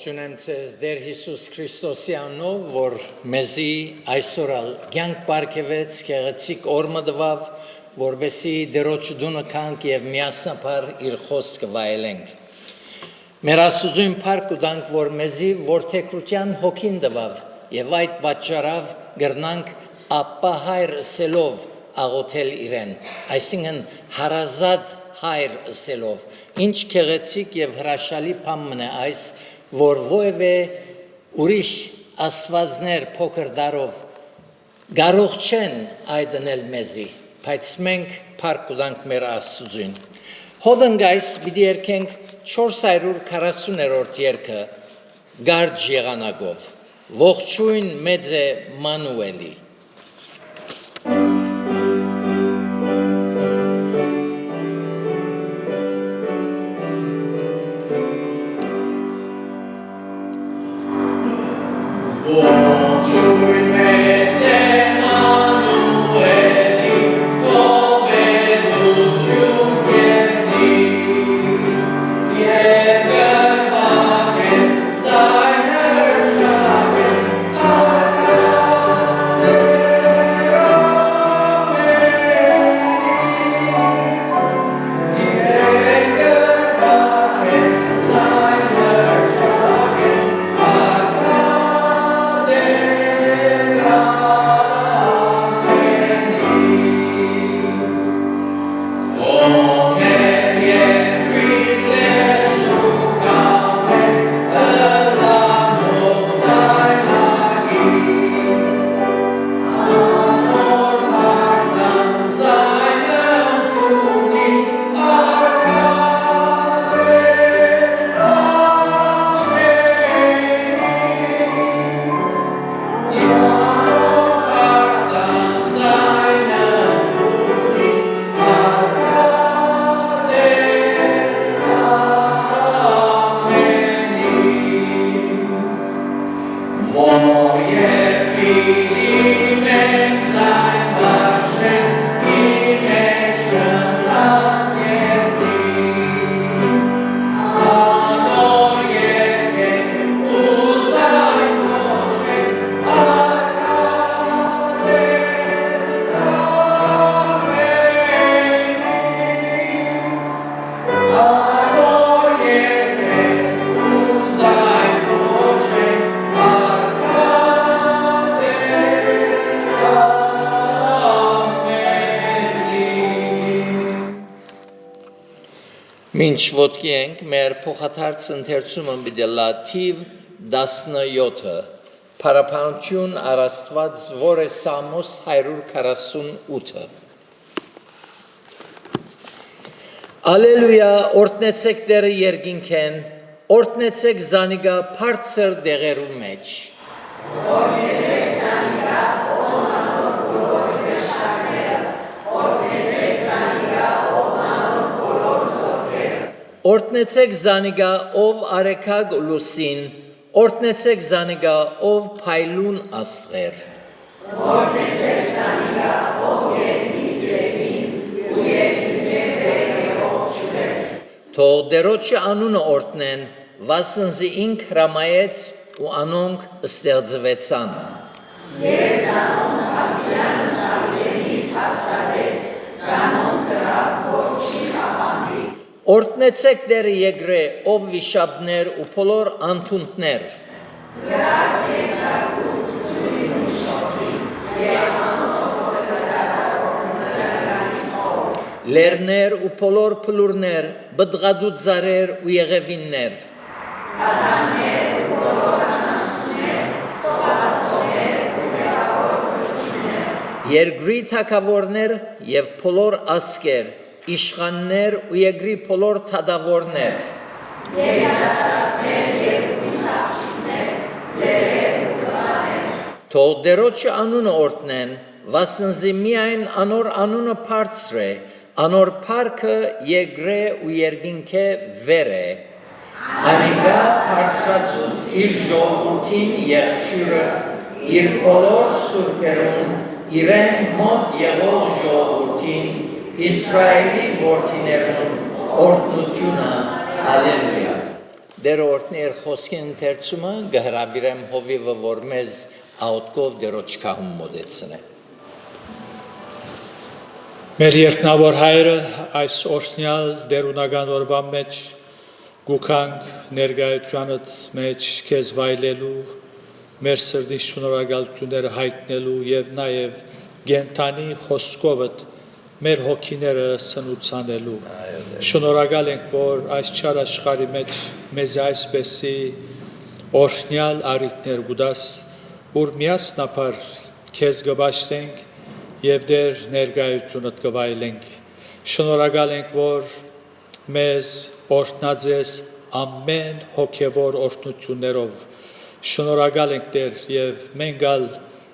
Ողջունեմ ձեզ Տեր Հիսուս Քրիստոսի անունով, որ մեզի այսօր կյանք բարգեւեց, գեղեցիկ օր մտավ, որովհետեւ դերոջ դունը կանք եւ միասնապար իր խոսքը վայելենք։ Մեր Աստծուն փառք տանք, որ մեզի որդեգրության հոգին տվավ եւ այդ պատճառով գրնանք ապա հայր սելով աղոթել իրեն, այսինքն հարազատ հայր սելով, ինչ գեղեցիկ եւ հրաշալի բան է այս, որ ովևէ ուրիշ աստվածներ փոքր դարով կարող չեն այդնել մեզի, բայց մենք փառք ունենք մեր Աստծուն։ Հոդնգայս պիտի երգենք 440-րդ երգը գարջ եղանակով։ Ողջույն մեծ է Մանուելի։ Մինչ ոտքի ենք, մեր փոխադարձ ընթերցումը բիդելա թիվ 17-ը, Փարապանություն առաստված, որ է Սամոս 148-ը։ Ալելույա, օրտնեցեք Տերը երկինքեն, օրտնեցեք զանիգա բարձր դեղերու մեջ։ Օրտնեցեք զանիգա Օրտնեցեք զանիգա ով արեքագ լուսին, օրտնեցեք զանիգա ով փայլուն աստղեր։ Օրտնեցեք զանիգա ով երկնիսերին ու երկինքե վերևով ճուներ։ Թող դերոջը անունը օրտնեն, վասնզի ինք հրամայեց ու անոնք ստեղծվեցան։ Ես անոնք հավիտյանս ավլենից հաստատեց, կանոն տրավ որ չի խապանդի։ Օրտնեցեք Տերը եգրե, ով վիշապներ ու բոլոր անթունտներ։ Գրակ երկրագուց ուսին ու շոքին, և անոնց սրատարոն մրագանից ով։ Լերներ ու բոլոր փլուրներ, բդղադուտ զարեր ու եղևիններ։ Կազաններ ու բոլոր անասուններ, սովածոներ ու տեղավոր կրջուներ։ Երկրի թագավորներ և բոլոր ասկեր, իշխաններ ու եգրի բոլոր թադավորներ, երիտասարդներ և ուսակիչներ, ծերեր ու տղաներ, թող դերոջը անունը օրտնեն, վասնզի միայն անոր անունը բարձր է, անոր փառքը եգրե ու երկինքե վեր է, անիգա բարձրացուց իր ժողովրդին եղջյուրը, իր բոլոր սուրբերուն, իրեն մոտ եղող ժողովրդին, Իսրայելի որդիներուն օրհնությունը, ալելույա։ Դեր օրդներ խոսքին ընթերցումը գհրաբիրեմ հովիվը, որ մեզ աուտկով դերոջ կահում մոդեցն է։ Մեր երկնավոր հայրը այս օրհնյալ դերունական օրվա մեջ գուքանք ներկայությանդ մեջ քեզ վայելելու, մեր սրտի շնորհակալությունները հայտնելու եւ նաեւ գենթանի խոսքովդ մեր հոգիները սնուցանելու։ Շնորհակալ ենք, որ այս չար աշխարհի մեջ մեզ այսպեսի օրհնյալ առիթներ գուտաս, որ միասնապար քեզ գբաշտենք եւ դեր ներկայությունդ կվայելենք։ Շնորհակալ ենք, որ մեզ օրհնած ես ամեն հոգևոր օրհնություններով։ Շնորհակալ ենք դեր եւ մենք ալ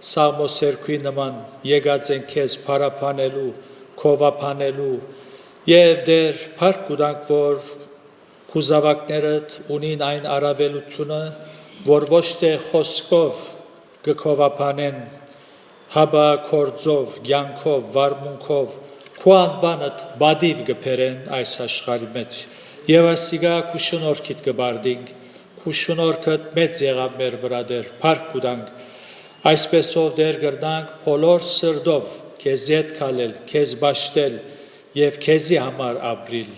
Սաղմոսերկուի նման եկած ենք քեզ փարապանելու, քովապանելու եւ դեր փառք կուտանք, որ քուզավակներդ ունին այն առավելությունը, որ ոչ թե խոսքով կքովապանեն, հաբա կորձով, կյանքով, վարմունքով, քո անվանդ բադիվ կբերեն այս աշխարհի մեջ։ Եվ այսիգա քու շնորհքիդ կբարդինք, քու շնորհքդ մեծ եղավ մեր վրա դեր, փառք կուտանք, այսպեսով դեր կրնանք բոլոր սրտով քեզ հետ քալել, քեզ բաշտել եւ քեզի համար ապրիլ։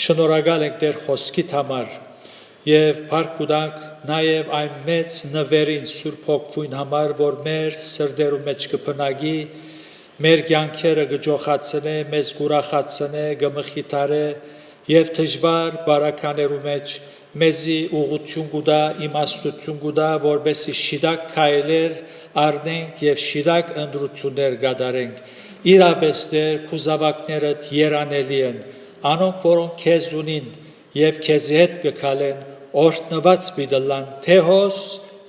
Շնորհակալ ենք դեր խոսքիդ համար եւ փառք կուտանք նաեւ այն մեծ նվերին Սուրբ Հոգին համար, որ մեր սրտերու մեջ կփնագի, մեր կյանքերը կջոխացնե, մեզ կուրախացնե, կմխիթարե եւ դժվար բարականերու մեջ մեզի ուղղություն կուտա, իմաստություն կուտա, որբեսի շիդակ քայլեր առնենք եւ շիդակ ընդրություններ կատարենք։ Իրապես դեր քու զավակներդ երանելի են, անոնք որոնք քեզ ունին եւ քեզ հետ կքալեն, օրհնված բիդլան թե հոս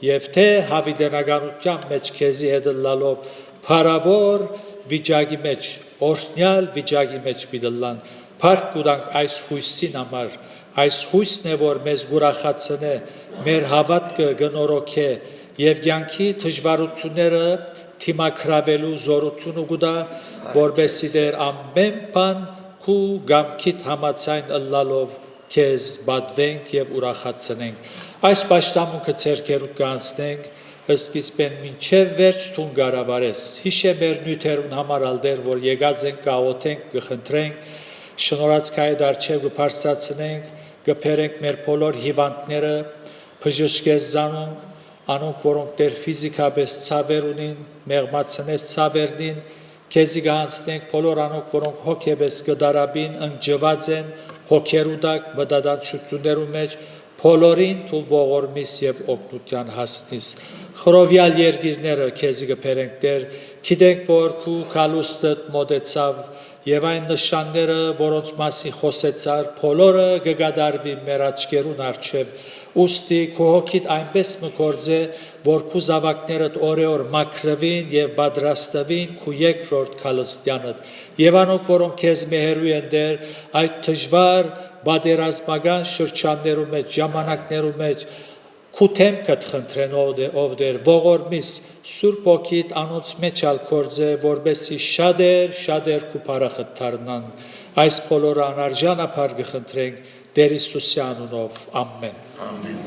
եւ թե հավիտենականության մեջ քեզի հետ լալով փարավոր վիճակի մեջ, օրհնյալ վիճակի մեջ բիդլան։ Փառք կուտանք այս հույսին համար, այս հույսն է, որ մեզ ուրախացնե, մեր հավատքը կնորոգե եւ կյանքի դժվարությունները թիմակրավելու զորությունը կուտա, որբեսի դեր ամեն բան քու գամքիդ համաձայն ըլլալով քեզ բադվենք եւ ուրախացնենք։ Այս պաշտամունքը ձեռքերու կանցնենք, սկիզբեն մինչև վերջ թուն գարավարես։ Հիշե մեր նյութերուն համար ալդեր, որ եկած ենք կաղոթենք, կխնդրենք, շնորհացկայդ արչև կփարսացնենք, կփերենք մեր բոլոր հիվանդները, բժշկես զանոնք, անոնք որոնք դեր ֆիզիկապես ցավեր ունին, մեղմացնես ցավերնին, քեզի կհանձնենք բոլոր անոնք, որոնք հոգեպես կդարաբին, ընջված են, հոգերուդակ մտադանչություններու մեջ, բոլորին թու ողորմիս եւ օգնության հասնիս։ Խրովյալ երկիրները քեզի կփերենք դեր, գիտենք, որ քու կալուստդ մոտեցավ եւ այն նշանները, որոնց մասին խոսեցար, բոլորը կգադարվի մեր աչքերուն առջև։ Ուստի քու հոգիդ այնպես մգործե, որ քու զավակներդ օրեօր մաքրվին եւ պատրաստվին քու երկրորդ քալստյանդ։ Եվ անոնք, որոնք քեզ մեհերու են դեր, այդ դժվար բادرազմական շրջաններու մեջ, ժամանակներու մեջ քու թեմքդ խնդրեն ով դեր, ողորմիս Սուրբ Հոգիդ անոնց մեջ ալ կործե, որբեսի շատեր քու փառախտ դառնան։ Այս բոլորը անարժանապար կխնդրենք Տեր Հիսուսի անունով, ամեն։ Ամեն։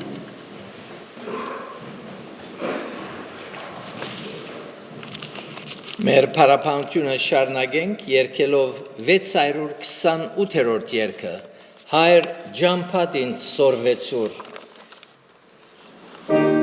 Մեր փառապանությունը շարունակենք երկելով 628-րդ երգը Հայր ջամփատ ինձ սորվեցուր Thank you.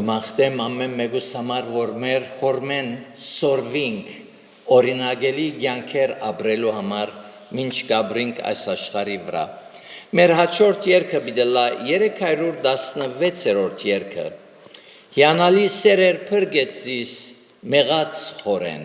Գմախտեմ ամեն մեկուս համար, որ մեր հորմեն սորվինք օրինագելի կյանքեր ապրելու համար, մինչ գաբրինք այս աշխարհի վրա։ Մեր հաջորդ երգը պիտի 316-րդ երգը։ Հիանալի սերեր փրկեցիս մեղած խորեն։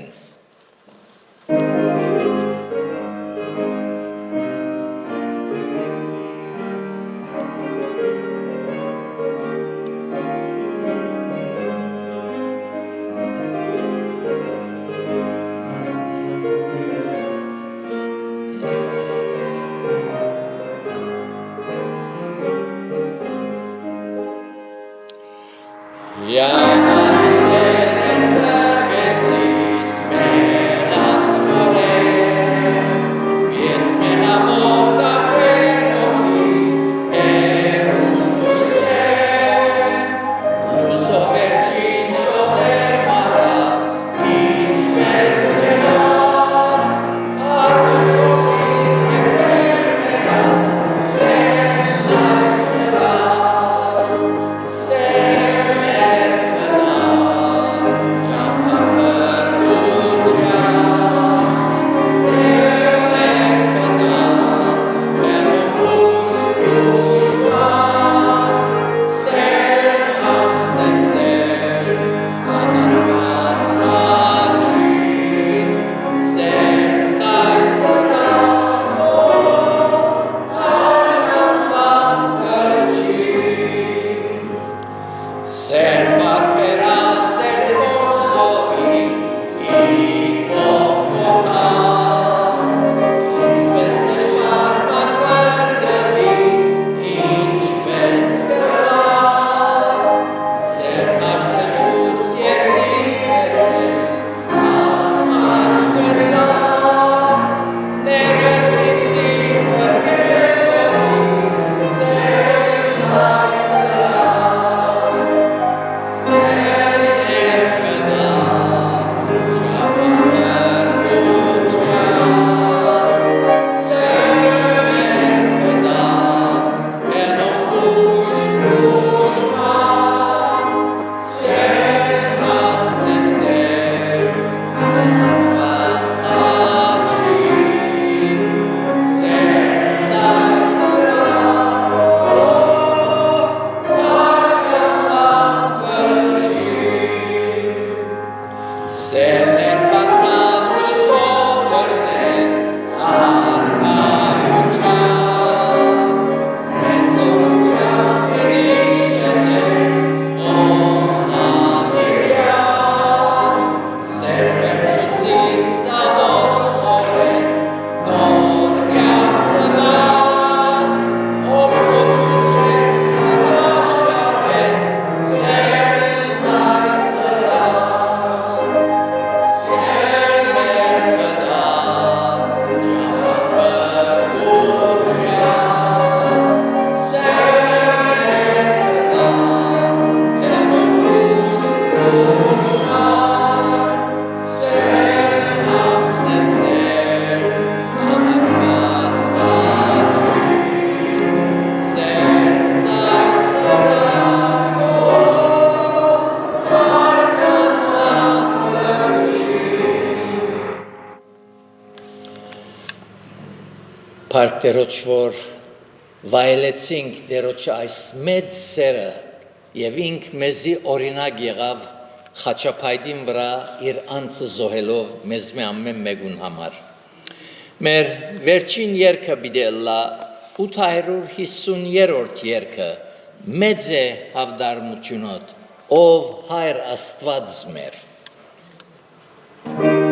Փառք Տերոջ, որ վայելեցինք Տերոջը այս մեծ սերը եւ ինք մեզի օրինակ եղավ խաչապայտին վրա իր անձը զոհելով մեզ ամեն մեկուն համար։ Մեր վերջին երգը պիտի լա 850-րդ երգը մեծ է հավդարմությունոտ, ով Հայր Աստված մեր։ Amen.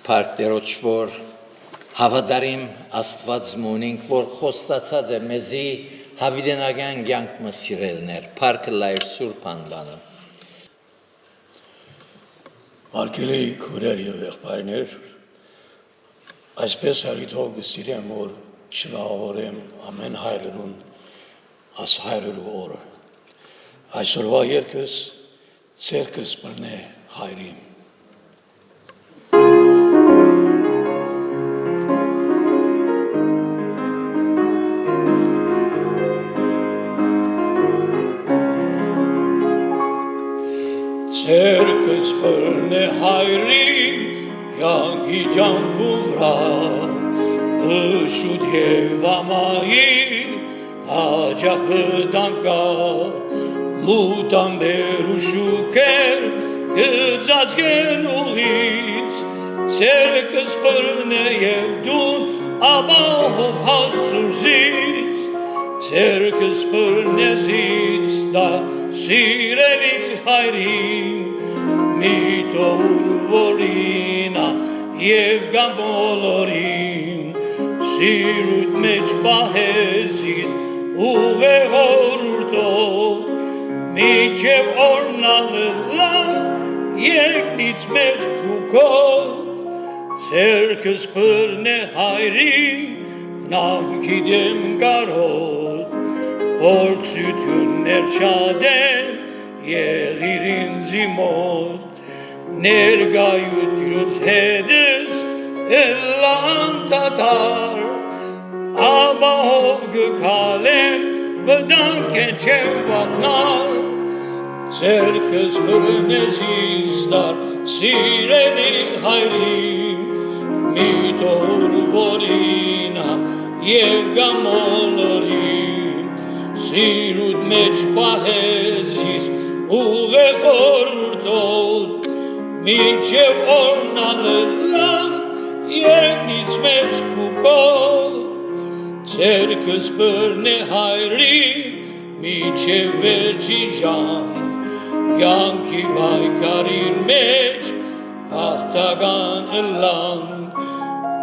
Պարտերոջ որ հավատարիմ Աստված մունինք, որ խոստացած է մեզի հավիտենական կյանքը սիրելներ, փառքը լայր Սուրբ անվանը։ Արգելի քուրեր եւ եղբայրներ, այսպես հարիթով գսիրեմ, որ շնորհավորեմ ամեն հայրերուն աս հայրերու օրը։ Այսօրվա երկս ցերկս բռնե հայրին։ Ցերկս բռնե հայրին, կյանքի ճամփուրա, շուտ եւ ամայի, հաջախը դանկա, մուտամբեր ու շուքեր, գծածգեն ուղից, ցերկս բռնե եւ դուն, աբահով հասուզից, ցերկս բռնե զից, դա սիրելի հայրին, մի թող որինա եւ գամ բոլորին, սիրուտ մեջ պահեզից ուղեղորուրդով, միջև օրնալլան երկնից մեջ քուքոտ, ցերկս բռնե հայրին, նամքի դեմ կարոտ, փորձություններ շատ են եղիր ինձի մոտ, ներկայությունս հետս անդադար, աբահով գքալեմ, վտանգ են չեմ վախնար, ցերկս բռնես իզդար, սիրելի հայրին, մի թող որինա եւ գամ բոլորին, սիրուտ մեջ պահեզիս ուղեղորուրդով, մինչև օրնալլան երկնից մեջ քուքոտ, ցերկս բռնե հայրին, մինչև վերջի ժամ, կյանքի պայքարին մեջ հաղթական ըլլան,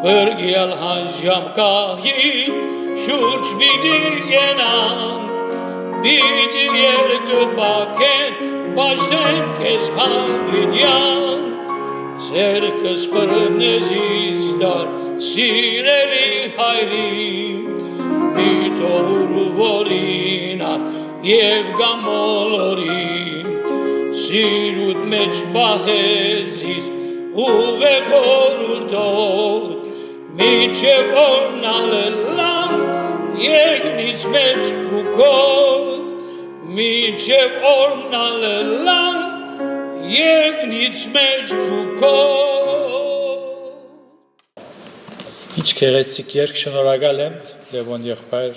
բրգյալ հանժամ կահին, շուրջ պիտի ենան, պիտի երկպակեն, պաշտեն քեզ հավիտյան, ցերկս բռնես իզդար, սիրելի հայրին, մի թող որինա եւ գամ բոլորին, սիրուտ մեջ պահեզիս ուղեղորուրդով, միջև օրնալլան երկնից մեջ քուքոտ, միջև օրնալլան երկնից մեջ քուքոտ։ Ինչ գեղեցիկ երգ, շնորհակալ եմ Լևոն եղբայր,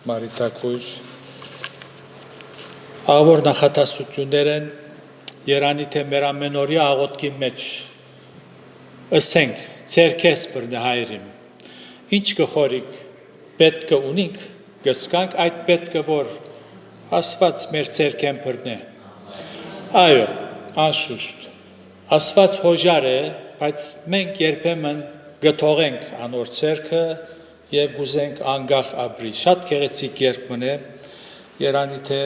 Մարիթա քույր։ Ավոր նախատասություններ են Երանի թե մեր ամենօրյա աղոթքի մեջ։ Ասենք, ցերկես բռնե հայրին, ինչ կխորիկ, պետք է ունենք, կսկանք այդ պետքը, որ Աստված մեր ցերկեն բռնե։ Այո, անշուշտ, Աստված հոժար է, բայց մենք երբեմն գթողենք անոր ցերքը եւ գուզենք անգախ ապրի։ Շատ գեղեցիկ երգ մնե, երանի թե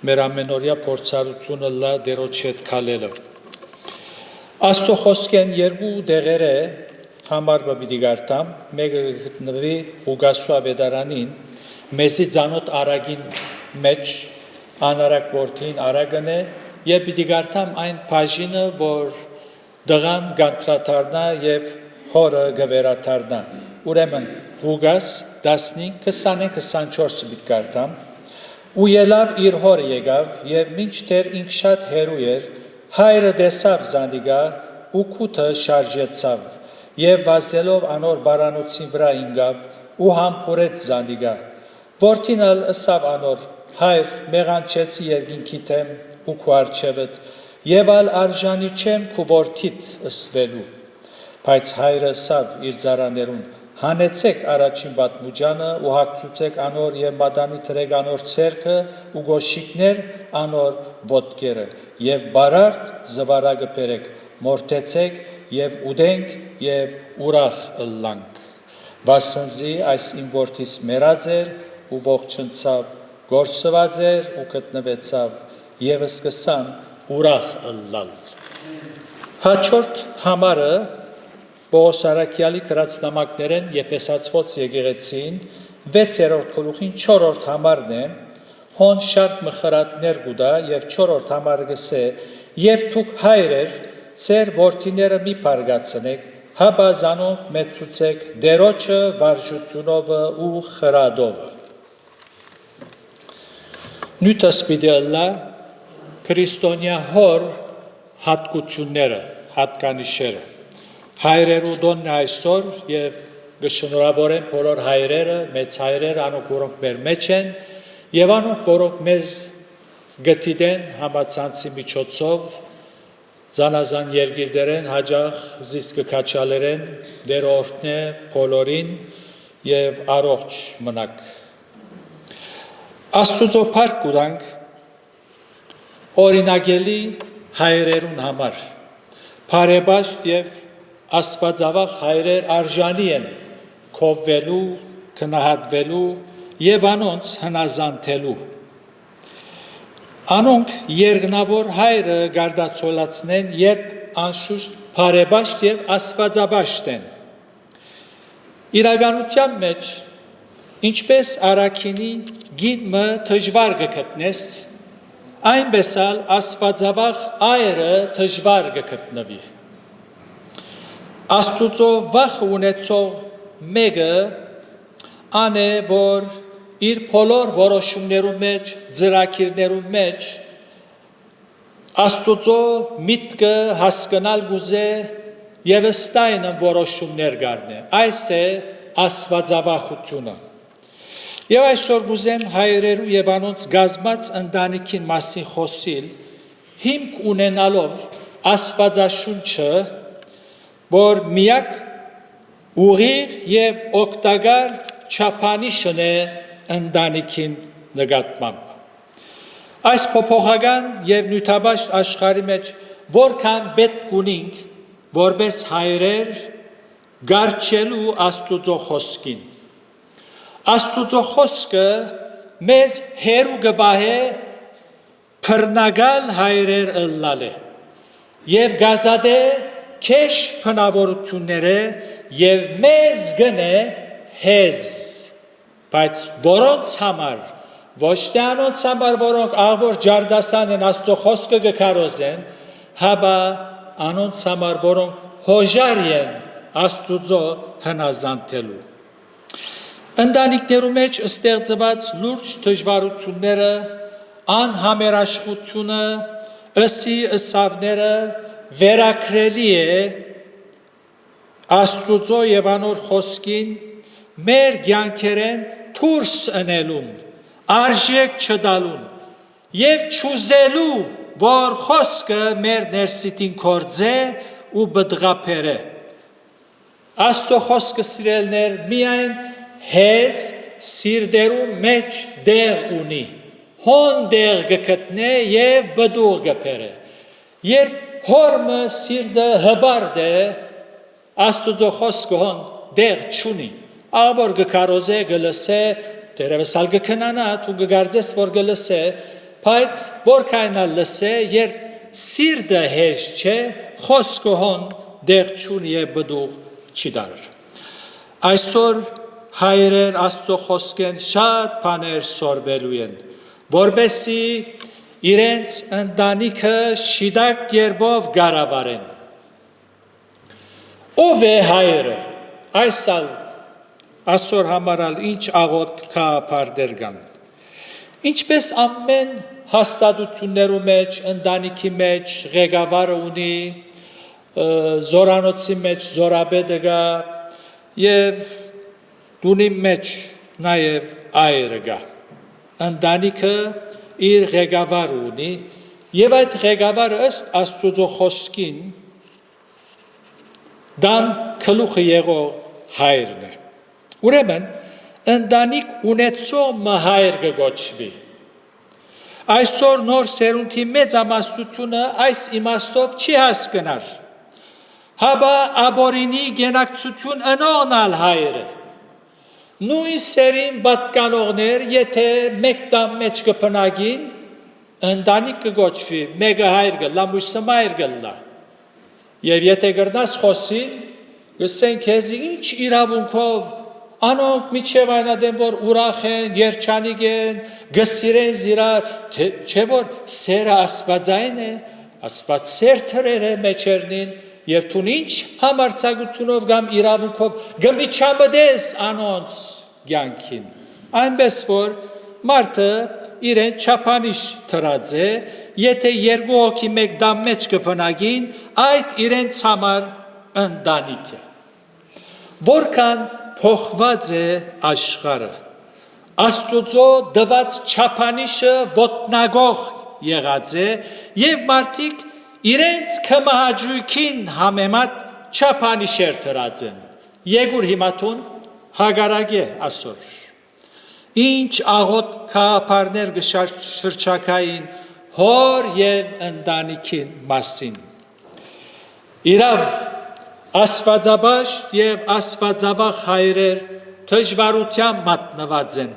մեր ամենօրյա փորձառությունը լա դերոջ հետ քալելը։ Աստծո խոսքեն երկու դեղերը համար պիտի գարտամ, մեկը գտնվի Ղուկասու ավետարանին, մեզի ծանոթ արագին մեջ անարակ որդին արագն է, եւ պիտի գարտամ այն բաժինը, որ դղան գանտրաթարնա եւ հորը գվերաթարնա։ Ուրեմն Ղուկաս 15:20-24 պիտի գարտամ, ու ելավ իր հորը եկավ եւ մինչդեռ ինք շատ հեռու էր, հայրը տեսավ զանդիգա ու քութը շարժեցավ եւ վազելով անոր բարանոցին վրա ինգավ ու համբուրեց զանդիգա։ Որդին ալ ըսավ անոր, հայր, մեղանչեցի երկինքի թեմ ու քու արջևդ, եւ ալ արժանի չեմ քու որդիդ ըսվելու։ Բայց հայրը ըսավ իր ծառաներուն, հանեցեք առաջին պատմուջանը ու հագցուցեք անոր եւ մատանի թրեք անոր ցերքը ու գոշիկներ անոր ոտքերը եւ բարարդ զվարագը բերեք, մորթեցեք եւ ուդենք եւ ուրախ ըլլանք։ Վասնզի այս իմ որդիս մեռած էր ու ողջնցավ, գործված էր ու գտնվեցավ եւ սկսան ուրախ ըլլալ։ Հաջորդ համարը Պողոս Արաքյալի գրած նամակներեն Եփեսացված եկեղեցին 6-րդ գլուխին 4-րդ համարն է, հոն շատ մխրատներ գուտա եւ 4-րդ համարը գսե, եւ դուք հայրեր Ձեր որդիները մի բարգացնեք, հաբազանոնք մեծուցեք դերոջը վարժությունով ու խրադով։ Նույնպես պիտի ըլլա քրիստոնյա հոր հատկությունները, հատկանիշերը։ Հայրերու դոնն այսօր եւ գշնորհավորեն բոլոր հայրերը, մեծ հայրերը, անոնք որոնք մեր մեջ են, եւ անոնք որոնք մեզ գտիդեն համացանցի միջոցով Զանազան երգիրդերեն հաջախ զիսկը կաչալերեն դեր օրհնե բոլորին եւ առողջ մնաք։ Աստուծո փառք կուրանք օրինագելի հայրերուն համար։ Բարեբաշտ եւ աստվածավախ հայրեր արժանի են քովվելու, քնահատվելու եւ անոնց հնազանդելու։ Անոնք երգնավոր հայրը գարդացոլացնեն, երբ անշուշտ բարեբաշտ եւ աստվածաբաշտ են։ Իրականության մեջ, ինչպես Արաքինի գինը դժվար գտնես, այնպես էլ աստվածավախ այրը դժվար գտնվի։ Աստուծո վախ ունեցող մեկը անե, որ իր բոլոր որոշումներու մեջ, ծրագիրներու մեջ Աստուծո միտքը հասկանալ գուզե եւ ըստայն որոշումներ գարնե։ Այս է աստվածավախությունը։ Եվ այսօր գուզեմ հայրերու եւ անոնց գազմած ընտանիքին մասին խոսիլ, հիմք ունենալով աստվածաշունչը, որ միակ ուղիղ եւ օգտակար չափանիշն է ընտանիքին նկատմամբ։ Այս փոփոխական եւ նյութաբաշտ աշխարհի մեջ որքան պետք ունենք, որպես հայրեր գարչելու Աստուծո խոսքին։ Աստուծո խոսքը մեզ հերու գբահե փռնագալ հայրեր ըլլալե եւ գազադե քեշ փնավորությունները եւ մեզ գնե հեզ, բայց որոնց համար ոչ թե անոնց համար, որոնք աղբոր ջարդասան են Աստծո խոսքը գքարոզեն, հաբա անոնց համար, որոնք հոժար են Աստուծո հնազանդելու։ Ընտանիքներու մեջ ստեղծված լուրջ դժվարությունները, անհամերաշխությունը, ըսի ըսավները վերակրելի է Աստուծո եւ անոր խոսքին մեր կյանքերեն դուրս ընելուն, արժեք չդալուն եւ չուզելու, որ խոսքը մեր ներսիտին կործե ու բդղափերը։ Աստծո խոսքը սիրելներ միայն հեզ սիրտերու մեջ դեղ ունի, հոն դեղ գտնե եւ բդուղ գբերը։ Երբ հորմը սիրտը հբարդ է, Աստուծո խոսքը հոն դեղ չունի ավոր գկարոզե գլսե դերևս ալ գքնանա ու գգարձես որ գլսե բայց որքանալ լսե երբ սիրտը հեշ չէ խոսքը հոն դեղ չունի է բդուղ չի դարր այսօր հայրեր Աստծո խոսքեն շատ բաներ սորվելու են որբեսի իրենց ընտանիքը շիդակ երբով գարավարեն ով է հայրը այսալ այսօր համարալ ինչ աղոտ կապարդեր կան ինչպես ամեն հաստատություններու մեջ ընտանիքի մեջ ղեկավարը ունի զորանոցի մեջ զորաբեդը գա եւ դունի մեջ նաեւ այրը գա ընտանիքը իր ղեկավարը ունի եւ այդ ղեկավարը ըստ Աստծո խոսքին դան քլուխը եղող հայրն է ուրեմն ընտանիք ունեցող հայր կգոչվի այսօր նոր սերունդի մեծամասնությունը այս իմաստով չի հասկնար հաբա աբորինի գենակցություն ընողնալ հայրը նույն սերին պատկանողներ եթե մեկ տամ մեջ կփնագին ընտանիք կգոչվի մեկը հայր գլա մյուսը մայր գլա եւ եթե գրնաս խոսին գսեն քեզի ինչ իրավունքով անոնք միջև այնադեմ որ ուրախ են երջանիկ են գսիրեն զիրար չէ որ սերը աստվածային է աստված սեր թրեր է մեջերնին եւ դու ինչ համարցակությունով կամ իրավունքով գմիչամդես անոնց ցանկին այնպես որ մարդը իրեն չափանիշ թրած է եթե երկու հոգի մեկ դամ մեջ կփնագին այդ իրենց համար ընտանիք է որքան փոխված է աշխարհը Աստուծո դված չափանիշը ոտնագող եղած է եւ մարդիկ իրենց կմահաճույքին համեմատ չափանիշեր դրած են Եգուր հիմատուն հագարագ է ասոր ինչ աղոտ կապարներ գշրջակային հոր եւ ընտանիքին մասին իրավ աստվածաբաշտ եւ աստվածավախ հայրեր դժվարության մատնված են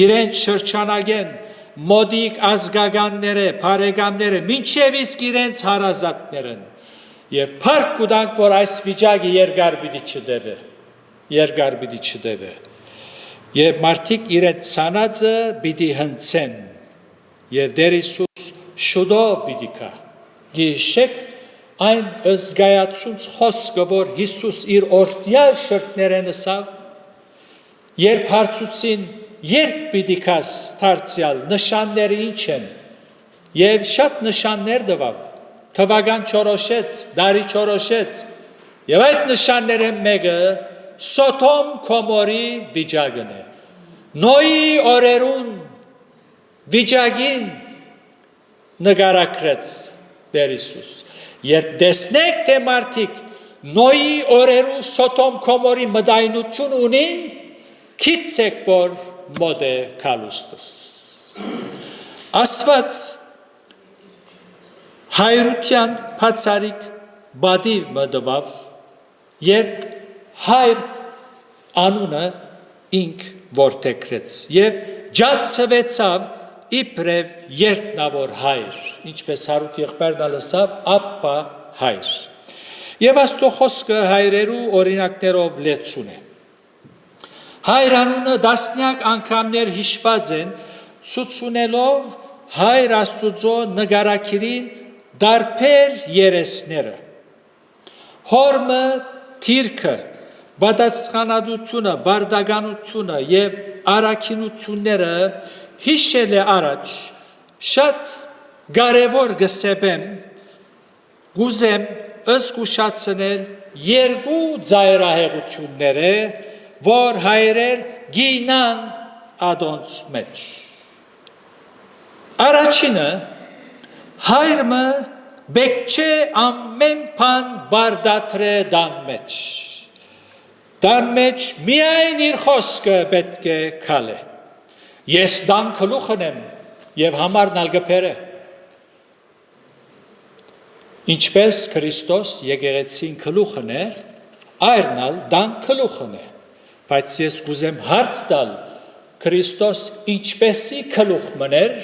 իրենց շրջանագեն մոդիկ ազգականները բարեկամները մինչև իսկ իրենց հարազատներն եւ փառք կուտանք որ այս վիճակը երկար պիտի չդեվե եւ մարդիկ իրենց ցանածը պիտի հնցեն եւ Տեր Հիսուս շուտով պիտի գա գիշեք այն զգայացած խոսքը որ Հիսուս իր օրդյալ շրթներն ասավ երբ հարցուցին երբ պիտի գաս դարձյալ նշանները ինչ են եւ շատ նշաններ տվավ թվական չորոշեց դարի չորոշեց եւ այդ նշանները մեկը Սոթոմ Գոմորի վիճակն է Նոյի օրերուն վիճակին նկարագրեց Տեր Հիսուս երբ տեսնեք թե մարդիկ Նոյի օրերու Սոթոմ Գոմորի մտայնություն ունին քիծեք որ մոտ է կալուստս Աստված հայրության բացարիք բադիվ մտավ երբ հայր անունը ինք որտեքրեց եւ ջացվեցավ իբրև երկնավոր հայր ինչպես հարուտ եղբայրն լսավ ապա հայր եւ Աստծո խոսքը հայրերու օրինակներով լեցուն է հայր անունը դասնյակ անգամներ հիշված են ցուցունելով հայր Աստծո նկարակիրին դարբեր երեսները հորմը թիրքը բադասխանադությունը բարդականությունը եւ արաքինությունները հիշել է առաջ շատ կարևոր գսեպեմ գուզեմ զգուշացնել երկու ծայրահեղությունները որ հայրեր գինան ադոնց մեջ առաջինը հայրը բեկչե ամեն բան բարդատրե դան մեջ միայն իր խոսքը պետք է քալե ես դան քլուխն եմ եւ համարն ալգփերը ինչպես Քրիստոս եկեղեցին քլուխն է Այրնալ դան գլուխն է, բայց ես կուզեմ հարց տալ Քրիստոս ինչպեսի գլուխ մներ,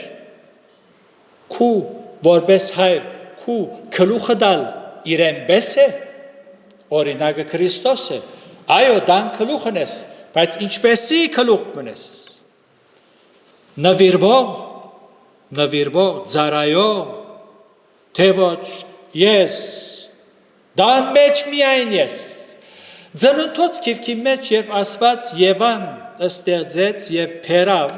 քու որպես հայր, քու գլուխը դալ իրեն պես է, օրինակը Քրիստոս է, այո դան գլուխն ես, բայց ինչպեսի գլուխ մնես, նվիրվող, ծառայող, թե ոչ ես, դան մեջ միայն ես, Ձնունթոց քիրքի մեջ երբ ասված Եվան ստեղծեց եւ փերավ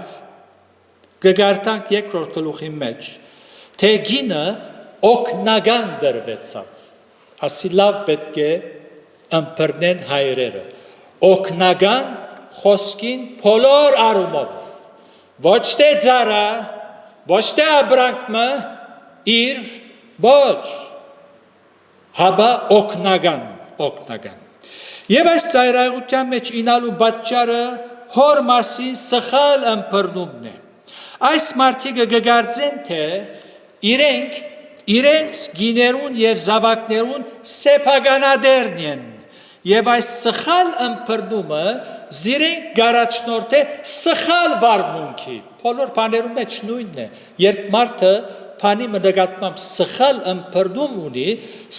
գգարտանք երկրորդ գլուխի մեջ թե գինը օգնական դրվեցավ ասի լավ պետք է ըմբռնեն հայրերը օգնական խոսքին բոլոր առումով ոչ թե ծառա ոչ թե աբրանքը իր ոչ հաբա օգնական Եվ այս ծայրահեղության մեջ ինալու պատճառը հոր մասին սխալ ըմբռնումն է։ Այս մարդիկը գգարձեն, թե իրենց գիներուն եւ զավակներուն սեփականադերն են։ Եվ այս սխալ ըմբռնումը զիրենք գարաչնորդ է սխալ վարմունքի։ Բոլոր բաներում մեջ նույնն է։ Երբ մարդը բանի մնկատմամբ սխալ ըմբռնում ունի,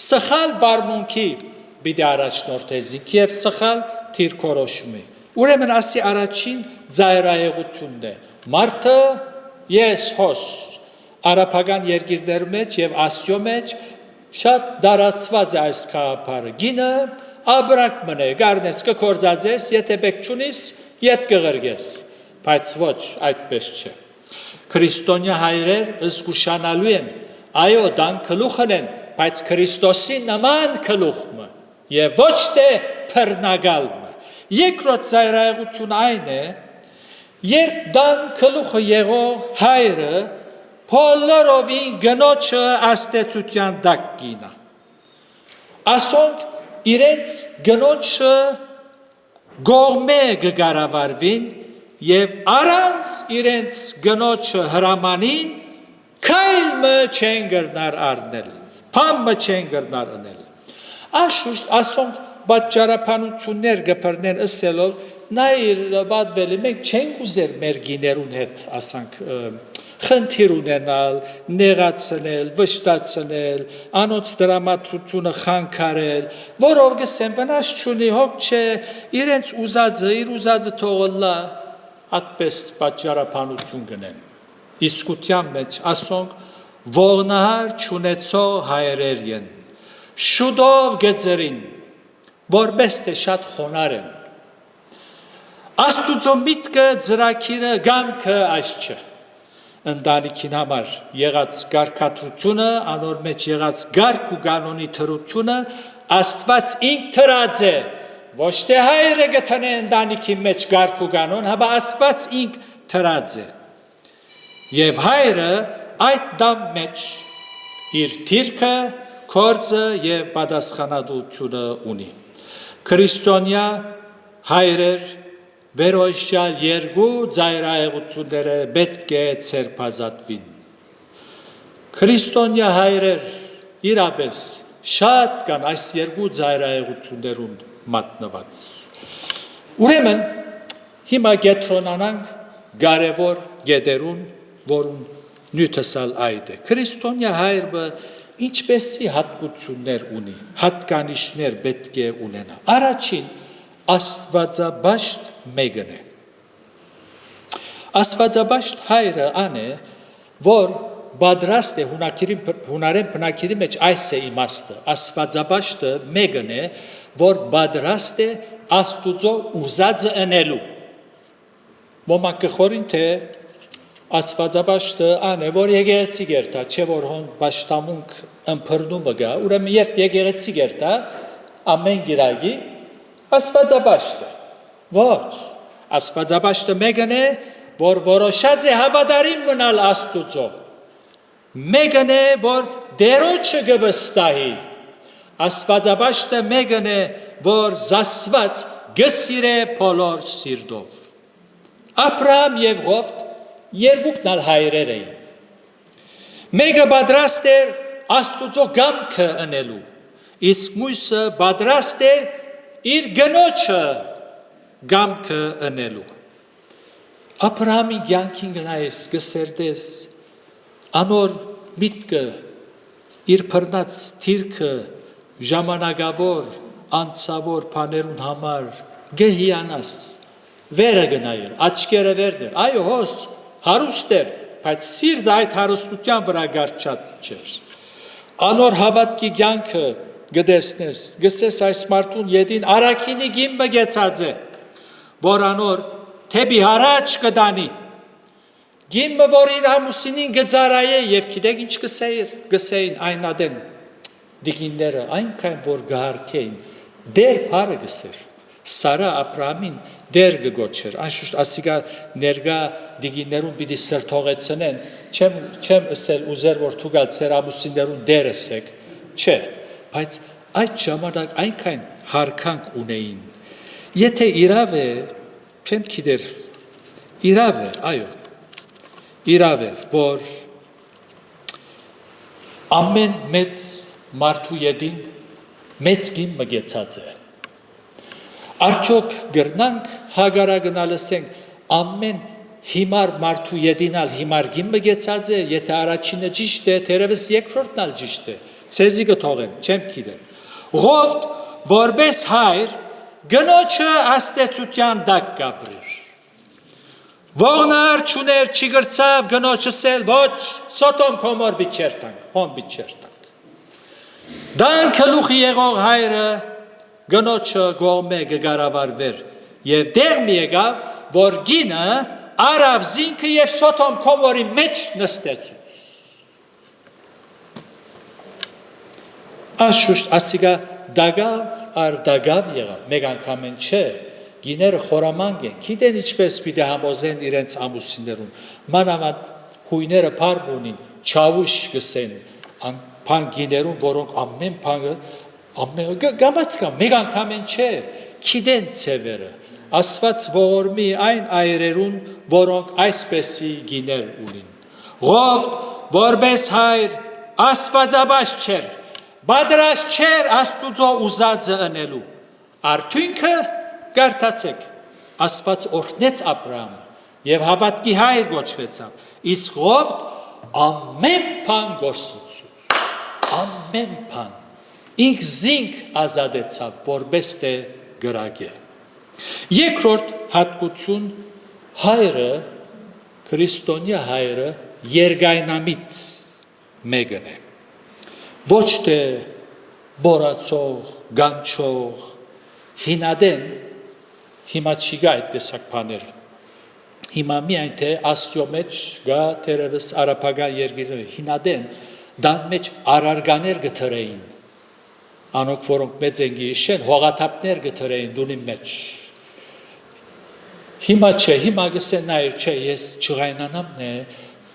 սխալ վարմունքի Բիդի առաջնորդեզիկ և սխալ թիրքորոշում է։ Ուրեմն ասի առաջին ծայրահեղությունն է։ Մարդը ես հոս արաբական երկիրներ մեջ և ասյո մեջ շատ դարացված է այս կաղապարը։ Գինը աբրակ մնե, գարնես կկործածես, եթե բեք չունիս, ետ կղրգես, բայց ոչ այդպես չէ։ Քրիստոնյա հայրեր զգուշանալու են, այո դան կլուխն են, բայց Քրիստոսի նման կլուխմը Եվ ոչ թե փռնագալը։ Երկրորդ ծայրահեղություն այն է, երբ դան գլուխը եղող հայրը բոլորովին գնոջը աստեցության տակ գինա։ Ասոնք իրենց գնոջը գողմե կգարավարվին և առանց իրենց գնոջը հրամանին քայլը չեն գրնար առնել, փամը չեն գրնար անել։ Աշուշտ ասոնք պատճառաբանություններ գբրնեն ըսելով նայր բադվելի մենք չենք ուզեր մեր գիներուն հետ ասանք խնդիր ունենալ, նեղացնել, վշտացնել, անոնց դրամատրությունը խանգարել, որով գսեն վնաս չունի, հոգ չէ, իրենց ուզածը, իր ուզածը թողլա, այդպես պատճառաբանություն գնեն։ Իսկության մեջ ասոնք ողնահար չունեցող հայրեր են։ Շուտով գծերին, որպես թե շատ խոնար են։ Աստուծո միտքը ծրագիրը գամքը այս չէ։ Ընտանիքին համար եղած գարկատությունը, անոր մեջ եղած գարկ ու կանոնի թրությունը Աստված ինք թրած է, ոչ թե հայրը գտնե ընտանիքի մեջ գարկ ու կանոն, հաբա Աստված ինք թրած է։ Եվ հայրը այդ դամ մեջ իր թիրքը Կորձը և պատասխանատվությունը ունի։ Քրիստոնյա հայրեր վերոյշյալ երկու ծայրահեղությունները պետք է ցերբազատվին։ Քրիստոնյա հայրեր իրապես շատ կան այս երկու ծայրահեղություններուն մատնված։ Ուրեմն հիմա կենտրոնանանք կարևոր գետերուն, որում նյութսալ այդ է։ Քրիստոնյա հայրը ինչպեսի հատկություններ ունի, հատկանիշներ պետք է ունենա։ Առաջին աստվածաբաշտ մեկն է։ Աստվածաբաշտ հայրը ան է, որ պատրաստ է հունարեն բնակիրի մեջ այս է իմաստը։ Աստվածաբաշտը մեկն է, որ պատրաստ է Աստուծո ուզածը ընելու։ Ոմանք կխորին թե Աստվածաբաշտը ան է, որ եկեղեցի գերտա, չէ որ հոն բաշտամունք ըմբռնումը գա, ուրեմն երբ եկեղեցի գերտա, ամեն գիրագի Աստվածաբաշտը։ Ոչ, Աստվածաբաշտը մեկն է, որ որոշած է հավատարիմ մնալ Աստուծո։ Մեկն է, որ դերոջը գվստահի։ Աստվածաբաշտը մեկն է, որ զասված գսիրե բոլոր սիրտով։ Աբրահամ եւ Ղովտ երկուքն ալ հայրեր էին։ Մեկը պատրաստ էր Աստուծո գամքը ընելու, իսկ մյուսը պատրաստ էր իր գնոջը գամքը ընելու։ Աբրահամի կյանքին գնայես գսերդես անոր միտքը իր բռնած թիրքը ժամանակավոր անցավոր բաներուն համար գեհյանաս վերը գնայր աչքերը վերներ այո հոս հարուստ էր բայց սիրտը այդ հարստության վրա գարչած չէր անոր հավատքի կյանքը գտեսնես գսես այս մարդուն յետին արաքինի գիմբը գեցած է որ անոր թեբի հարաճ կդանի գիմբը որ իր ամուսինին գծարայե եւ գիտեք ինչ գսեին այն ադեն դիգինները այնքան որ գահարքեին դեր բարը գսեր Սարա Աբրահամին դեր գոչեր անշուշտ ասիկա ներգա դիգիներուն պիտի սրթողեցնեն չեմ ասել ուզեր որ թուգալ ծեր ամուսիններուն դեր ասեք չէ բայց այդ ժամանակ այնքան հարկանք ունեին եթե իրավ է չեմ գիտեր իրավ է այո իրավ է որ ամեն մեծ մարդու յետին մեծ գին մգեցած է Արդյոք գրնանք հագարագնալ ասենք ամեն հիմար մարդու յետինալ հիմար գիմը գեցած է եթե առաջինը ճիշտ է թերևս երկրորդն ալ ճիշտ է ցեզի գթողեմ չեմ գիտեմ ղովտ որպես հայր գնոջը աստեցության դակ կապրիր ողնար չուներ չի գրծավ գնոջս էլ ոչ սոտոմ կոմոր բիչերտանք հոն բիչերտանք դանքը լուխի եղող հայրը գնոջը գողմե գգարավարվեր եւ դեղ մի եկավ որ գինը արավ զինքը եւ սոտոմ կոմորի մեջ նստեցուց Աշուշտ ասիկա դագավ ար դագավ եղավ մեկ անգամ են չէ գիները խորամանկ են գիտեն ինչպես պիտի համոզեն իրենց ամուսիններուն մանավանդ հույները փառք ունին չավուշ գսեն փան գիներուն որոնք ամեն փանը գամած կա մեկ անգամ են չէ գիտեն ծևերը ասված ողորմի այն այրերուն որոնք այսպեսի գիներ ունին ղովտ որպես հայր աստվածաբաշ չէր բادرաշ չէր աստուծո ուզածը ընելու արդյունքը գարտացեք աստված օրհնեց Աբրահամը եւ հավատքի հայր գոչվեցավ իսկ ղովտ ամեն բան գործեցավ ամեն բան ինք զինք ազատեցավ որպես թե գրագե երկրորդ հատկություն հայրը քրիստոնյա հայրը երգայնամիտ մեկն է ոչ թե բորացող գանչող հինադեն հիմա չի գա այդ տեսակ բաներ հիմա միայն թե աստծո մեջ գա թերևս արաբական երկիրները հինադեն դան մեջ արարգաներ գտրեին անոնք որոնք մեծ են գիշեն հողաթափներ գտրեին դունի մեջ հիմա չէ հիմա գսեն նայր չէ ես չղայնանամն է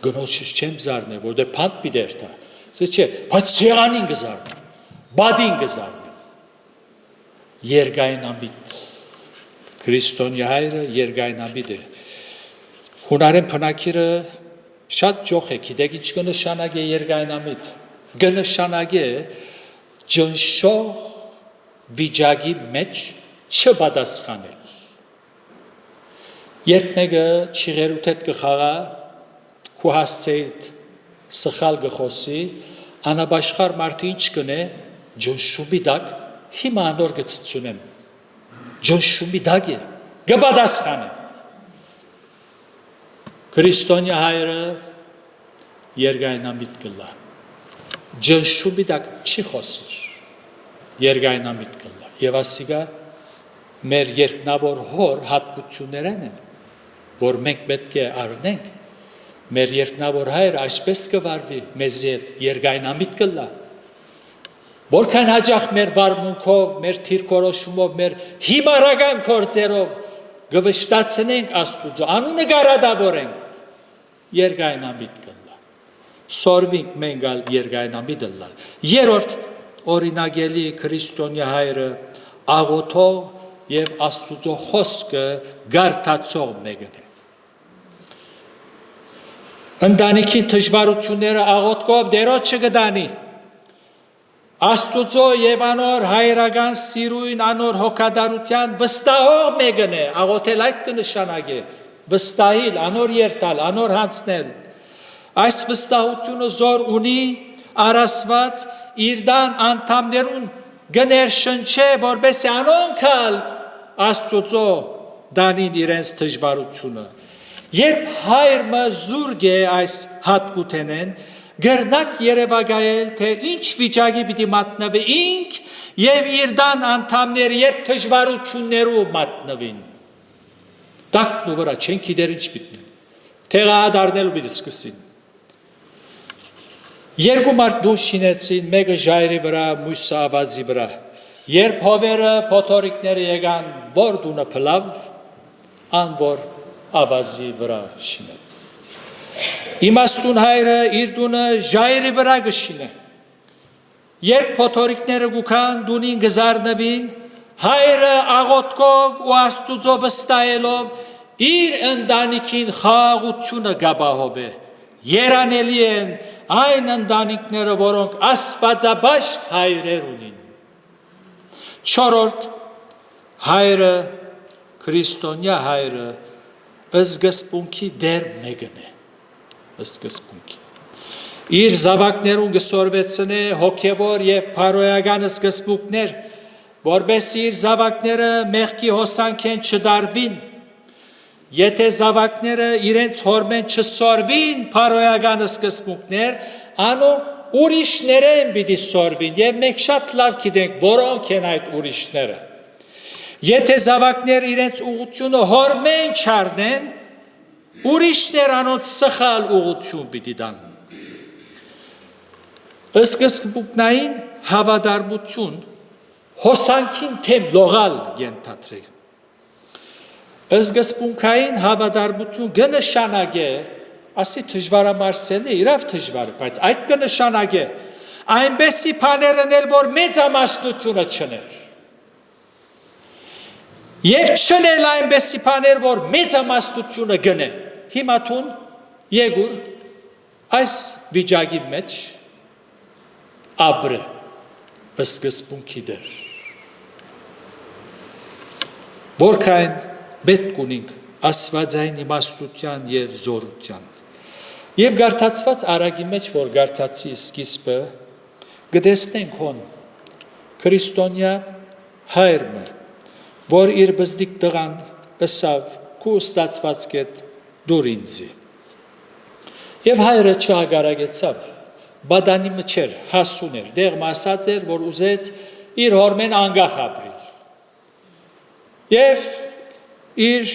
գնոջս չեմ զարնե որտե փանտ պիտեր դա չէ բայց ցերանին գզարնեմ բադին գզարնեմ երգայնամիտ քրիստոնյա հայրը երգայնամիտ է հունարեն փնակիրը շատ ջոխ է գիտեք ինչ կնշանակե երգայնամիտ կնշանակե ջնշող վիճակի մեջ չպատասխանել երբ մեկը չիղերութ հետ կխաղա քու հասցեիդ սխալ գխոսի անաբաշխար մարդը ինչ կնե ջնշումի դակ հիմա անոր գծությունեմ ջնշումի դակ է գպատասխանը քրիստոնյա հայրը երգայնամիտ կլա ջնշումի դակ չի խոսիր երգայնամիտ կլա եւ ասիկա մեր երկնավոր հոր հատկություններն են որ մենք պետք է առնենք մեր երկնավոր հայրը այսպես կվարվի մեզի հետ երգայնամիտ կլա որքան հաջող մեր վարմունքով մեր թիրքորոշումով մեր հիմարական գործերով գվշտացնենք աստուծո անունը գարադավորենք երգայնամիտ կլա սորվինք մենք ալ երգայնամիտ լալ երրորդ օրինագելի քրիստոնյա հայրը աղոթող եւ աստուծո խոսքը գարտացող մեկն է ընտանիքի դժվարությունները աղոթքով դերոջը գտանի Աստուծո եւ անոր հայրական սիրույն անոր հոգադարության վստահող մեկն է, աղոթել այդ կնշանակե, վստահիլ, անոր երթալ, անոր հանցնել։ Այս վստահությունը զոր ունի արասված իր դան անդամներուն գներշնչե, որբեսի անոնքալ Աստուծո դանին իրենց դժվարությունը։ Երբ հայրը զուրգ է այս հատկութենեն, գրնակ երևակայել, թե ինչ վիճակի պիտի մատնվի ինք եւ իր դան անդամները երբ դժվարություններով մատնվին։ Տակն ու վրա չեն գիտեր ինչ պիտի։ Տեղահարդարնելու պիտի սկսին։ Երկու մարդ դուրս շինեցին, մեկը ժայռի վրա, մյուսը ավազի վրա։ Երբ հովերը փոթորիկները եկան, որ դունը փլավ, անոր ավազի վրա շինեց։ Իմաստուն հայրը իր դունը ժայռի վրա գշինե։ Երբ փոթորիկները գուքան դունին գզարնվին, հայրը աղոթքով ու Աստուծո վստահելով իր ընտանիքին խաղաղությունը գաբահով է։ Երանելի են այն ընտանիքները, որոնք աստվածաբաշտ հայրեր ունին։ Չորրորդ հայրը, քրիստոնյա հայրը, զգսպունքի դեր մեկն է։ Զգսպունքի։ Իր զավակներուն գսորվեցնե հոգևոր եւ փարոյական զգսպունքներ, որբեսի իր զավակները մեղքի հոսանքեն չդարվին։ Եթե զավակները իրենց հորմեն չսորվին փարոյական զգսպունքներ, անոնք ուրիշներեն պիտի սորվին եւ մենք շատ լավ գիտենք որոնք են այդ ուրիշները։ Եթե զավակները իրենց ուղղությունը հորմեն չառնեն, ուրիշներ անոնց սխալ ուղղություն պիտի տան։ Զգսպունքնային հավատարմություն հոսանքին թեմ լողալ ենթադրի։ Զգսպունքային հավատարմություն կնշանակե, ասի դժվարամարսելի, իրավ դժվար, բայց այդ կնշանակե այնպեսի բաներն էլ որ մեծամասնությունը չներ։ Եվ չնել այնպեսի բաներ որ մեծամասնությունը գնե։ Հիմա թուն եկուր այս վիճակի մեջ ապրը զգսպունքի դեր։ Որքան պետք ունենք աստվածային իմաստության եւ զորության։ Եվ գարտացված արագի մեջ, որ գարտացի սկիզբը, գտեսնենք հոն քրիստոնյա հայրը, որ իր բզդիկ տղան ըսավ քու ստացված կետ դուր ինձի։ Եվ հայրը չհագարագեցավ, բադանի մչեր, հասուն էր, դեղ մասած էր, որ ուզեց իր հորմեն անգախ ապրիլ։ Եվ իր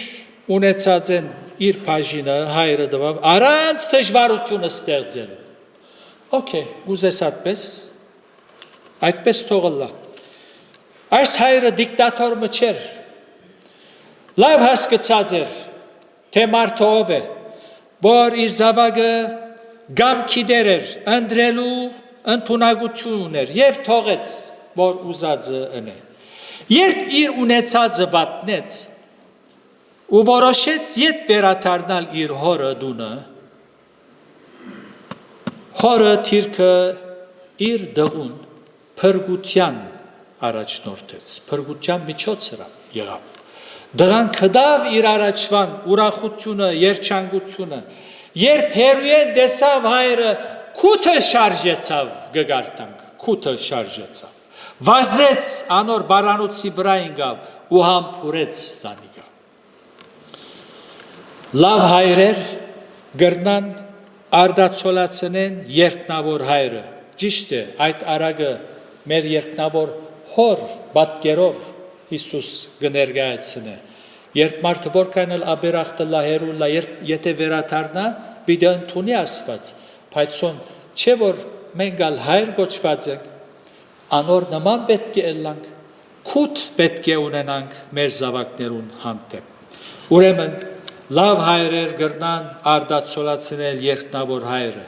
ունեցած են իր բաժինը հայրը դվավ, առանց դժվարությունը ստեղծելու։ Okay, ուզես այդպես թողլա։ Այս հայրը դիկտատոր մչեր, լավ հասկացած էր, թե մարդը ով է, որ իր զավակը գամքի դեր էր, ընտրելու ընդունակություն ուներ եւ թողեց, որ ուզածը ընե։ Երբ իր ունեցածը վատնեց ու որոշեց ետ վերադառնալ իր հորը դունը, հորը թիրքը իր դղուն փրկության առաջնորդեց, փրկության միջոց եղավ։ Դղան կդավ իր առաջվան ուրախությունը, երջանկությունը, երբ հերույեն դեսավ հայրը, քութը շարժեցավ, գգարտանք, քութը շարժեցավ, վազեց անոր բարանոցի վրա ինգավ ու համբուրեց զանիգա։ Լավ հայրեր գրնան արդացոլացնեն երկնավոր հայրը, ճիշտ է, այդ արագը մեր երկնավոր հոր բատկերով Հիսուս գներգայացնե, երբ մարդը որքան էլ աբերախտը լահերու լա, եթե վերադառնա, պիտի ընդունի Աստված, բայց չէ որ մենք ալ հայր գոչված ենք, անոր նման պետք է ելանք, քութ պետք է ունենանք մեր զավակներուն հանդեպ։ Ուրեմն լավ հայրեր գրնան արդացոլացնել երկնավոր հայրը,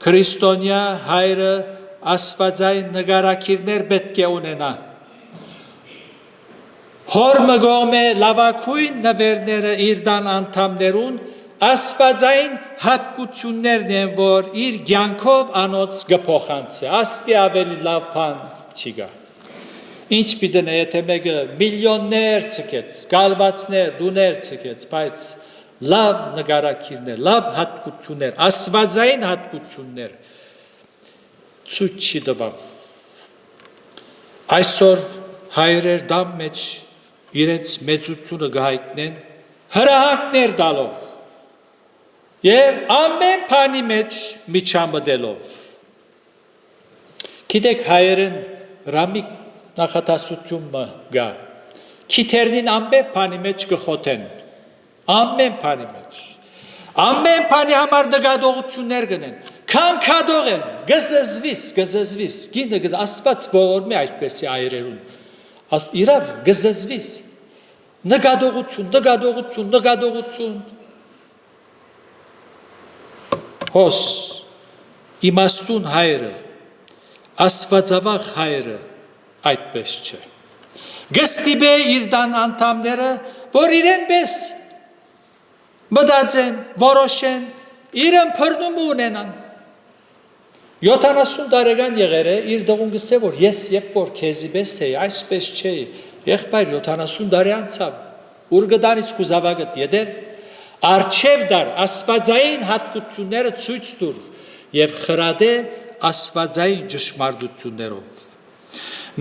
քրիստոնյա հայրը աստվածային նգարակիրներ պետք է ունենա։ Հոր մգոմ է լավակույն նվերները իր դան անդամներուն աստվածային հատկություններն են, որ իր կյանքով անոնց կփոխանցի, աստի ավելի լավ բան չի գա։ Ինչ պիտի եթե մեկը միլիոններ ցկեց, գալվածներ, դուներ ցկեց, բայց լավ նկարակիրներ, լավ հատկություններ, աստվածային հատկություններ ցույց չի տվավ։ Այսօր հայրեր դամ մեջ իրենց մեծությունը գահիտնեն հրահակներ տալով և ամեն բանի մեջ միջամտելով։ Գիտեք հայերեն ռամիկ նախատասությունը գա։ Քիթերնին ամեն բանի մեջ կխոթեն։ Ամեն բանի մեջ։ Ամեն բանի համար նկատողություններ գնեն։ Քանքադող են, գզզվիս, գինը ասված բոլոր մի այդպեսի այրերուն։ Իրավ գզզվիս, նկատողություն։ Հոս, իմաստուն հայրը, աստվածավախ հայրը այդպես չէ։ Գստիպե իր տան անդամները, որ իրեն պես մտածեն, որոշեն, իրեն փռնում ունենան։ 70 տարեկան եղել է, իր դողուն գսե, որ ես երբ որ քեզի պես էի, այսպես չէի, եղբայր 70 տարի անցավ, ուր գտանից կուզավագդ յետև, արջև դար աստվածային հատկությունները ցույց տուր և խրադե աստվածային ճշմարտություններով։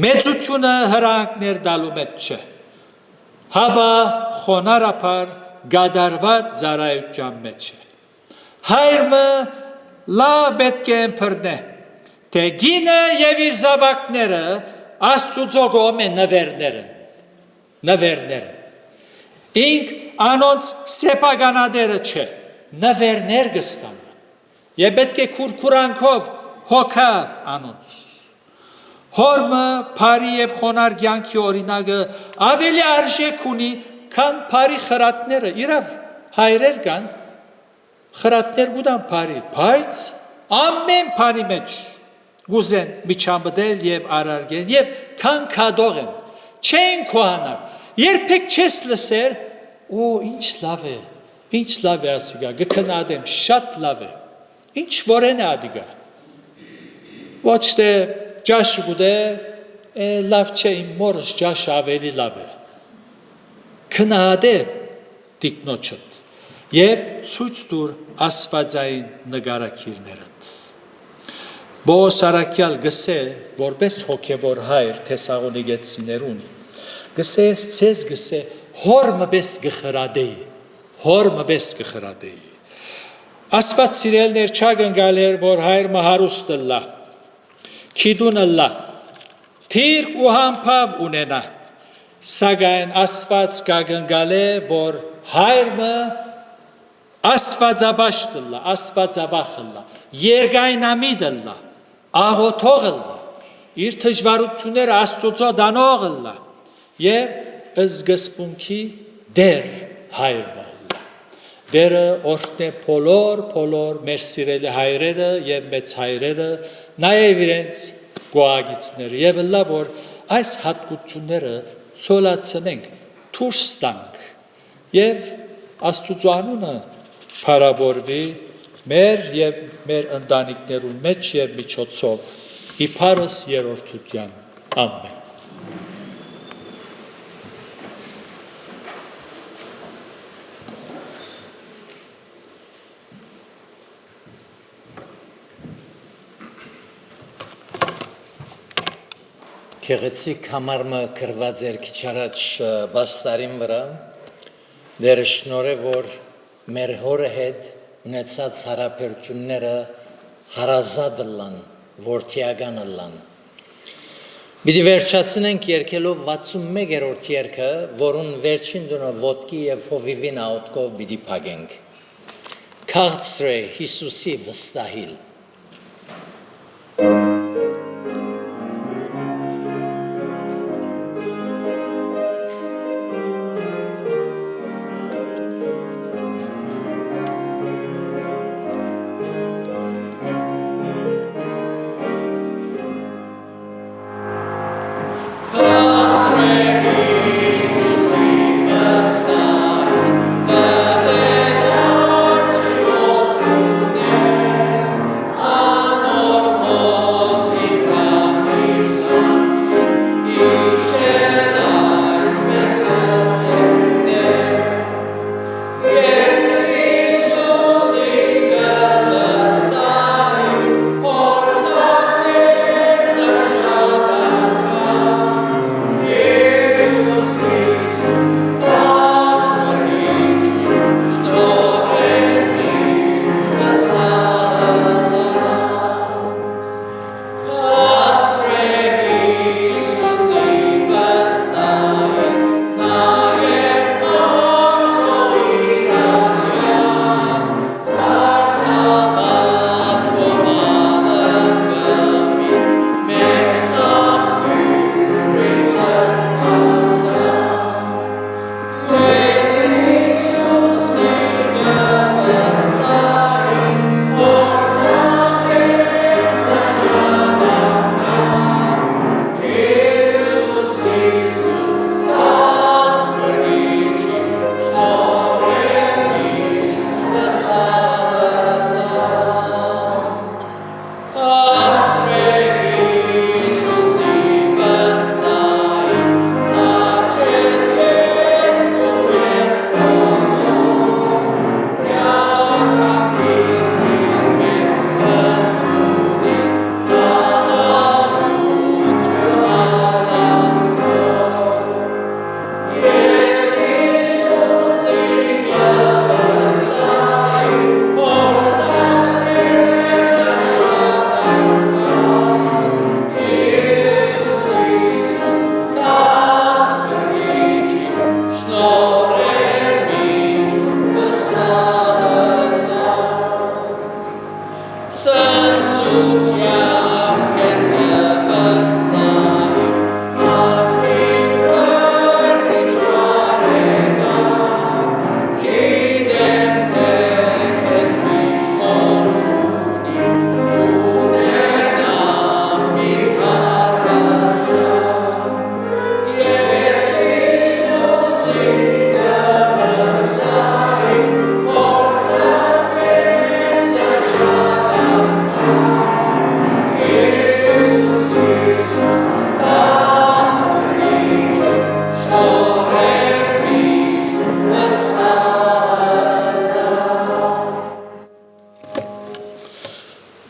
Մեծությունը հրահանգներ տալու մեջ չէ, հապա խոնարհաբար գադարված ծառայության մեջ է։ Հայրը լավ պետք է ըմբռնե, թե գինը և իր զավակները Աստծո կողմեն նվերները։ Ինք անոնց սեփականատերը չէ, նվերներ կստանա։ Եվ պետք է քուրքուրանքով հոգա անոնց։ Հորմը բարի և խոնար կյանքի օրինակը ավելի արժեք ունի, քան բարի խրատները։ Իրավ հայրեր կան, խրատներ կուտան բարի, բայց ամեն բանի մեջ գուզեն միջամտել և արարգեն և քանքադող են, չեն քոհանալ, երբեք չես լսեր, ինչ լավ է ասիգա, գքնադեմ, շատ լավ է, ինչ որեն է ադիգա, ոչ թե ճաշ գուդե, լավ չէ, իմ մորս ճաշ ավելի լավ է, քնադե տիկնոչըտ և ցույց տուր աստվածային նկարակիրներըդ։ Բոս Արաքյալ գսե, որպես հոգևոր հայր Թեսաղոնիկեցիներուն, գսե ես ցեզ գսե, հորմը պես գխրադեի։ Աստված սիրելներ չագնգալեր, որ հայրը հարուստ լա, քիդունը լա, թիրք ու համբավ ունենա, սակայն Աստված կագնգալ է, որ հայրը աստվածաբաշտ լա, աստվածավախ լա, երգայնամիտ լա, աղոթող լա, իր դժվարությունները Աստծո դանող լա և զգսպունքի դեր հայրը լա։ Դերը օրհնե բոլոր մեր սիրելի հայրերը և մեծ հայրերը, նաև իրենց գոհագիցները և լա, որ այս հատկությունները ցոլացնենք, դուրս տանք և Աստծո անունը փառավորվի մեր և մեր ընտանիքներուն մեջ և միջոցով իբարս երրորդության ամեն։ Գեղեցիկ համարմը գրված էր քիչ առաջ բաստարին վրա, դերը շնորհ է, որ մեր հորը հետ ունեցած հարաբերությունները հարազատ լան, որդիական լան։ Պիտի վերջացնենք երգելով 61-րդ երգը, որուն վերջին դունը ոտքի և հովիվին աուտքով պիտի փակենք։ Քաղցր է Հիսուսի վստահիլ։ Hallelujah.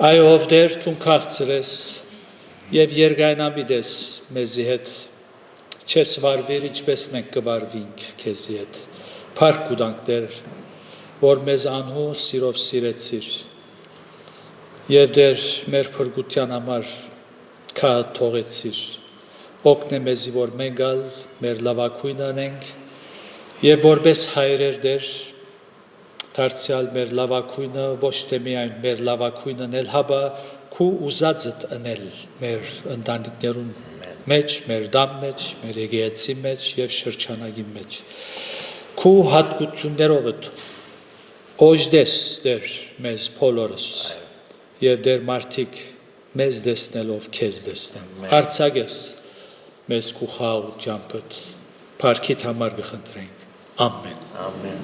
Այո ով դեր դու քաղցրես եւ երգայնամիտ ես մեզի հետ չես վարվիր ինչպես մենք կվարվինք քեզի հետ փառք ուտանք դեր որ մեզ անհու սիրով սիրեցիր եւ դեր մեր փրկության համար քա թողեցիր օգնե մեզի որ մենք ալ մեր լավակույնը անենք եւ որպես հայրեր դեր դարձյալ մեր լավակույնը ոչ թե միայն մեր լավակույնն էլ հաբա քու ուզածդ անել մեր ընտանիքներուն մեջ մեր դամ մեջ մեր եկեղեցի մեջ եւ շրջանագի մեջ քու հատկություններով օժդես դեր մեզ բոլորս եւ դեր մարդիկ մեզ դեսնելով քեզ դեսնեն արցագես մեզ քու խաղությամբ փառքիդ համար կխնդրենք ամեն Ամեն